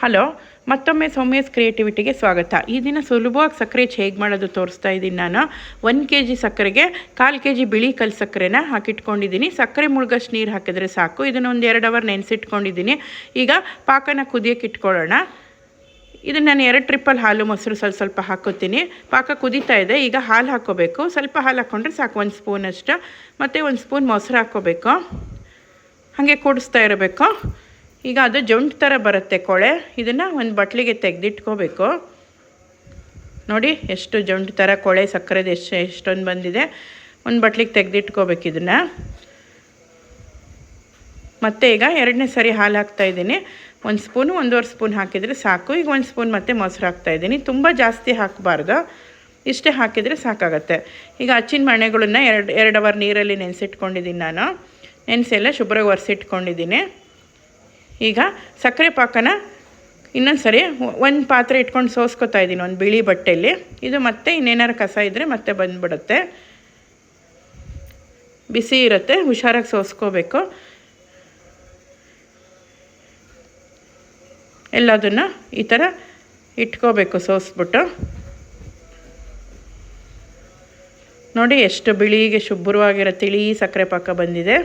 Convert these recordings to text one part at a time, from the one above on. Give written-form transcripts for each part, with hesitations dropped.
Hello, ಮತ್ತೊಮ್ಮೆ ಸೌಮ್ಯಸ್ ಕ್ರಿಯೇಟಿವಿಟಿಗೆ ಸ್ವಾಗತ. ಈ ದಿನ ಸುಲಭವಾಗಿ ಸಕ್ಕರೆ ಹೇಗೆ ಮಾಡೋದು ತೋರಿಸ್ತಾ ಇದ್ದೀನಿ. ನಾನು 1 kg ಸಕ್ಕರೆಗೆ 1/4 kg ಬಿಳಿ ಕಲ್ಲು ಸಕ್ಕರೆನ ಹಾಕಿಟ್ಕೊಂಡಿದ್ದೀನಿ. ಸಕ್ಕರೆ ಮುಳುಗಷ್ಟು ನೀರು ಹಾಕಿದ್ರೆ ಸಾಕು. ಇದನ್ನು ಒಂದು 2 ಅವರ್ ನೆನೆಸಿಟ್ಕೊಂಡಿದ್ದೀನಿ. ಈಗ ಪಾಕನ ಕುದಿಯೋಕೆ ಇಟ್ಕೊಳ್ಳೋಣ. ಇದನ್ನು ನಾನು 2 ಟ್ರಿಪ್ಪಲ್ಲಿ ಹಾಲು ಮೊಸರು ಸ್ವಲ್ಪ ಹಾಕೋತೀನಿ. ಪಾಕ ಕುದೀತಾ ಇದೆ. ಈಗ ಹಾಲು ಹಾಕ್ಕೋಬೇಕು. ಸ್ವಲ್ಪ ಹಾಲು ಹಾಕ್ಕೊಂಡ್ರೆ ಸಾಕು, 1 ಸ್ಪೂನಷ್ಟು. ಮತ್ತು 1 ಸ್ಪೂನ್ ಮೊಸರು ಹಾಕ್ಕೋಬೇಕು. ಹಾಗೆ ಕೂಡಿಸ್ತಾ ಇರಬೇಕು. ಈಗ ಅದು ಜೊಂಟು ಥರ ಬರುತ್ತೆ ಕೊಳೆ. ಇದನ್ನು ಒಂದು ಬಟ್ಲಿಗೆ ತೆಗೆದಿಟ್ಕೋಬೇಕು. ನೋಡಿ ಎಷ್ಟು ಜೊಂಟು ಥರ ಕೊಳೆ ಸಕ್ಕರೆದು ಎಷ್ಟೊಂದು ಬಂದಿದೆ. ಒಂದು ಬಟ್ಲಿಗೆ ತೆಗೆದಿಟ್ಕೋಬೇಕು ಇದನ್ನು. ಮತ್ತು ಈಗ 2ನೇ ಸರಿ ಹಾಲು ಹಾಕ್ತಾಯಿದ್ದೀನಿ. 1 ಸ್ಪೂನು 1.5 ಸ್ಪೂನ್ ಹಾಕಿದರೆ ಸಾಕು. ಈಗ 1 ಸ್ಪೂನ್ ಮತ್ತು ಮೊಸರು ಹಾಕ್ತಾಯಿದ್ದೀನಿ. ತುಂಬ ಜಾಸ್ತಿ ಹಾಕಬಾರ್ದು, ಇಷ್ಟೇ ಹಾಕಿದರೆ ಸಾಕಾಗತ್ತೆ. ಈಗ ಹಚ್ಚಿನ ಮಣೆಗಳನ್ನ 2 ಅವರ್ ನೀರಲ್ಲಿ ನೆನೆಸಿಟ್ಕೊಂಡಿದ್ದೀನಿ. ನಾನು ನೆನೆಸೆಲ್ಲ ಶುಭ್ರವಾಗಿ ಒರೆಸಿಟ್ಕೊಂಡಿದ್ದೀನಿ. ಈಗ ಸಕ್ಕರೆ ಪಾಕನ ಇನ್ನೊಂದು ಸರಿ ಒಂದು ಪಾತ್ರೆ ಇಟ್ಕೊಂಡು ಸೋಸ್ಕೊತಾ ಇದ್ದೀನಿ, ಒಂದು ಬಿಳಿ ಬಟ್ಟೆಯಲ್ಲಿ. ಇದು ಮತ್ತೆ ಇನ್ನೇನಾರು ಕಸ ಇದ್ದರೆ ಮತ್ತೆ ಬಂದುಬಿಡುತ್ತೆ. ಬಿಸಿ ಇರುತ್ತೆ, ಹುಷಾರಾಗಿ ಸೋಸ್ಕೋಬೇಕು. ಎಲ್ಲದನ್ನು ಈ ಥರ ಇಟ್ಕೋಬೇಕು ಸೋಸ್ಬಿಟ್ಟು. ನೋಡಿ ಎಷ್ಟು ಬಿಳಿಗೆ ಶುಭ್ರವಾಗಿರೋ ತಿಳಿ ಸಕ್ಕರೆ ಪಾಕ ಬಂದಿದೆ.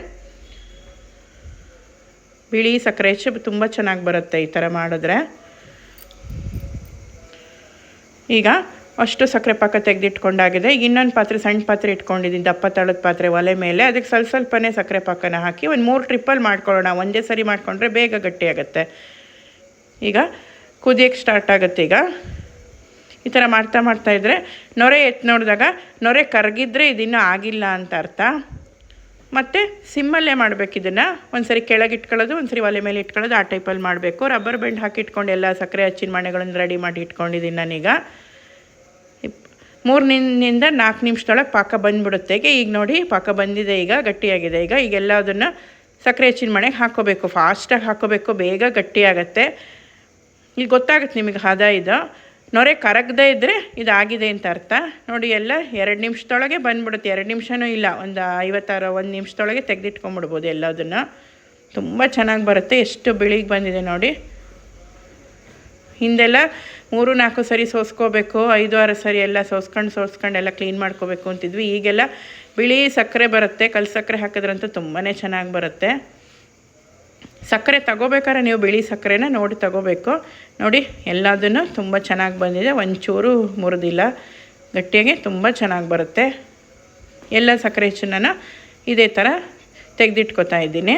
ಬಿಳಿ ಸಕ್ಕರೆ ತುಂಬ ಚೆನ್ನಾಗಿ ಬರುತ್ತೆ ಈ ಥರ ಮಾಡಿದ್ರೆ. ಈಗ ಅಷ್ಟು ಸಕ್ಕರೆ ಪಾಕ ತೆಗೆದಿಟ್ಕೊಂಡಾಗಿದೆ. ಈಗ ಇನ್ನೊಂದು ಪಾತ್ರೆ, ಸಣ್ಣ ಪಾತ್ರೆ ಇಟ್ಕೊಂಡಿದ್ದೀನಿ, ದಪ್ಪ ತಳದ ಪಾತ್ರೆ ಒಲೆ ಮೇಲೆ. ಅದಕ್ಕೆ ಸ್ವಲ್ಪನೇ ಸಕ್ಕರೆ ಪಾಕನ ಹಾಕಿ ಒಂದು 3 ಟ್ರಿಪ್ಪಲ್ಲಿ ಮಾಡ್ಕೊಳ್ಳೋಣ. ಒಂದೇ ಸರಿ ಮಾಡಿಕೊಂಡ್ರೆ ಬೇಗ ಗಟ್ಟಿಯಾಗುತ್ತೆ. ಈಗ ಕುದಿಯೋಕ್ಕೆ ಸ್ಟಾರ್ಟ್ ಆಗುತ್ತೆ. ಈಗ ಈ ಥರ ಮಾಡ್ತಾಯಿದ್ರೆ ನೊರೆ ಎತ್ತು ನೋಡಿದಾಗ ನೊರೆ ಕರಗಿದ್ರೆ ಇದಿನ್ನೂ ಆಗಿಲ್ಲ ಅಂತ ಅರ್ಥ. ಮತ್ತು ಸಿಮ್ಮಲ್ಲೇ ಮಾಡಬೇಕು. ಇದನ್ನು ಒಂದು ಸರಿ ಕೆಳಗೆ ಇಟ್ಕೊಳ್ಳೋದು, ಒಂದು ಸರಿ ಒಲೆ ಮೇಲೆ ಇಟ್ಕೊಳ್ಳೋದು, ಆ ಟೈಪಲ್ಲಿ ಮಾಡಬೇಕು. ರಬ್ಬರ್ ಬ್ಯಾಂಡ್ ಹಾಕಿ ಇಟ್ಕೊಂಡು ಎಲ್ಲ ಸಕ್ಕರೆ ಹಚ್ಚಿನ ಮಣೆಗಳನ್ನು ರೆಡಿ ಮಾಡಿ ಇಟ್ಕೊಂಡಿದ್ದೀನಿ ನಾನೀಗ. 3 ನಿಂದ 4 ನಿಮಿಷದೊಳಗೆ ಪಾಕ ಬಂದುಬಿಡುತ್ತೆ. ಈಗ ನೋಡಿ ಪಾಕ ಬಂದಿದೆ, ಈಗ ಗಟ್ಟಿಯಾಗಿದೆ. ಈಗೆಲ್ಲ ಅದನ್ನು ಸಕ್ಕರೆ ಹಚ್ಚಿನ ಮಣೆಗೆ ಹಾಕ್ಕೋಬೇಕು. ಫಾಸ್ಟಾಗಿ ಹಾಕ್ಕೋಬೇಕು, ಬೇಗ ಗಟ್ಟಿಯಾಗತ್ತೆ. ಈಗ ಗೊತ್ತಾಗುತ್ತೆ ನಿಮಗೆ ಹದ. ಇದು ನೊರೆ ಕರಗದೇ ಇದ್ದರೆ ಇದಾಗಿದೆ ಅಂತ ಅರ್ಥ. ನೋಡಿ ಎಲ್ಲ 2 ನಿಮಿಷದೊಳಗೆ ಬಂದುಬಿಡುತ್ತೆ. 2 ನಿಮಿಷನೂ ಇಲ್ಲ, ಒಂದು 1 ನಿಮಿಷದೊಳಗೆ ತೆಗೆದಿಟ್ಕೊಂಬಿಡ್ಬೋದು ಎಲ್ಲದನ್ನು. ತುಂಬ ಚೆನ್ನಾಗಿ ಬರುತ್ತೆ. ಎಷ್ಟು ಬಿಳಿಗೆ ಬಂದಿದೆ ನೋಡಿ. ಹಿಂದೆಲ್ಲ 3-4 ಸರಿ ಸೋಸ್ಕೋಬೇಕು, 5-6 ಸರಿ ಎಲ್ಲ ಸೋಸ್ಕೊಂಡು ಎಲ್ಲ ಕ್ಲೀನ್ ಮಾಡ್ಕೋಬೇಕು ಅಂತಿದ್ವಿ. ಈಗೆಲ್ಲ ಬಿಳಿ ಸಕ್ಕರೆ ಬರುತ್ತೆ. ಕಲ್ಲು ಸಕ್ಕರೆ ಹಾಕಿದ್ರಂತೂ ತುಂಬಾ ಚೆನ್ನಾಗಿ ಬರುತ್ತೆ. ಸಕ್ಕರೆ ತಗೋಬೇಕಾದ್ರೆ ನೀವು ಬಿಳಿ ಸಕ್ಕರೆನ ನೋಡಿ ತಗೋಬೇಕು. ನೋಡಿ ಎಲ್ಲದನ್ನು ತುಂಬ ಚೆನ್ನಾಗಿ ಬಂದಿದೆ. ಒಂಚೂರು ಮುರಿದಿಲ್ಲ, ಗಟ್ಟಿಯಾಗಿ ತುಂಬ ಚೆನ್ನಾಗಿ ಬರುತ್ತೆ. ಎಲ್ಲ ಸಕ್ಕರೆ ಹೆಚ್ಚನ್ನು ಇದೇ ಥರ ತೆಗೆದಿಟ್ಕೊತಾ ಇದ್ದೀನಿ.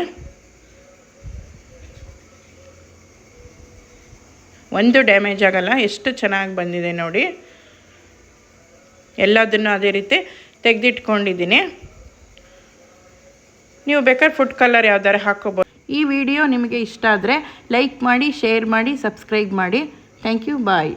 ಒಂದು ಡ್ಯಾಮೇಜ್ ಆಗಲ್ಲ, ಎಷ್ಟು ಚೆನ್ನಾಗಿ ಬಂದಿದೆ ನೋಡಿ. ಎಲ್ಲದನ್ನು ಅದೇ ರೀತಿ ತೆಗೆದಿಟ್ಕೊಂಡಿದ್ದೀನಿ. ನೀವು ಬೇಕಾದ್ರೆ ಫುಡ್ ಕಲರ್ ಯಾವ್ದಾರು ಹಾಕ್ಕೋಬೋದು. ಈ ವಿಡಿಯೋ ನಿಮಗೆ ಇಷ್ಟ ಆದರೆ ಲೈಕ್ ಮಾಡಿ, ಶೇರ್ ಮಾಡಿ, ಸಬ್ಸ್ಕ್ರೈಬ್ ಮಾಡಿ. Thank you, bye.